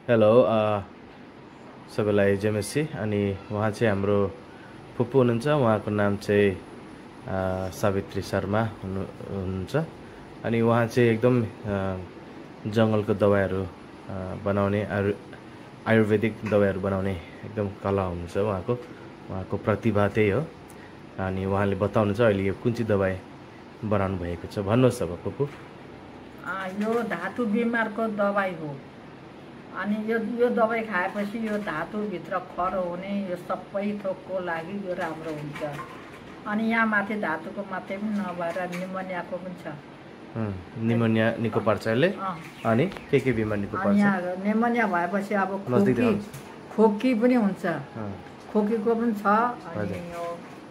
Hello सबैलाई जेमेसी अनि उहाँ चाहिँ हाम्रो फुपू हुनुहुन्छ। उहाँको नाम चाहिँ सावित्री शर्मा हुनुहुन्छ अनि उहाँ चाहिँ एकदम जङ्गलको दबाईहरू बनाउने आयुर्वेदिक दबाईहरू बनाउने एकदम कला हुनुहुन्छ उहाँको प्रतिभा त्यही हो। अनि उहाँले बताउनुहुन्छ अहिले यो कुन चाहिँ दबाई बनाउनु भएको छ भन्नुहोस् अब फुपू। यो धातु बिमारको दबाई हो अनि यो दबाई खाएपछि यो धातुभित्र खरो हुने यो सबै थोकको लागि यो राम्रो हुन्छ। अनि यहाँ माथि धातुको मात्रै पनि नभएर निमोनियाको पनि छ। निमोनिया निको पार्छ यसले। अनि के बिमार निको पार्छ? यहाँ निमोनिया भएपछि अब खोकी पनि हुन्छ, खोकीको पनि छ। अनि यो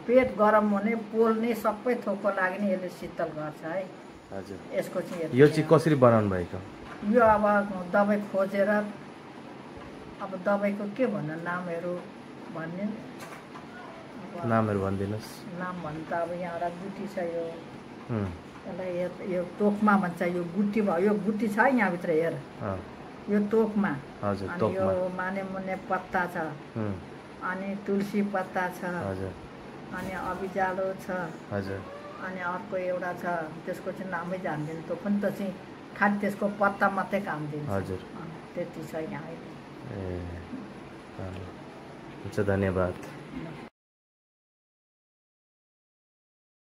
पेट गरम हुने पोल्ने सबै थोकको लागि नै यसले शीतल गर्छ है। हजुर, यसको चाहिँ यो चाहिँ कसरी बनाउनु भएको? यो अब दबाई खोजेर अब दबाईको के भन्नु नामहरू भन्ने नामहरू भनिदिनुहोस्। नाम भन्नु त अब यहाँ एउटा गुटी छ यो यसलाई यो तोकमा भन्छ। यो गुटी भयो, यो गुटी छ यहाँभित्र हेर, यो तोकमा। हजुर, अनि यो माने मुने पत्ता छ, अनि तुलसी पत्ता छ, अनि अबिजालो छ, हजुर, अनि अर्को एउटा छ त्यसको चाहिँ नामै जान्दिनँ, त्यो पनि त चाहिँ खालि त्यसको पत्ता मात्रै काम दिन्छ। हजुर, त्यति छ यहाँ। ए हुन्छ, धन्यवाद।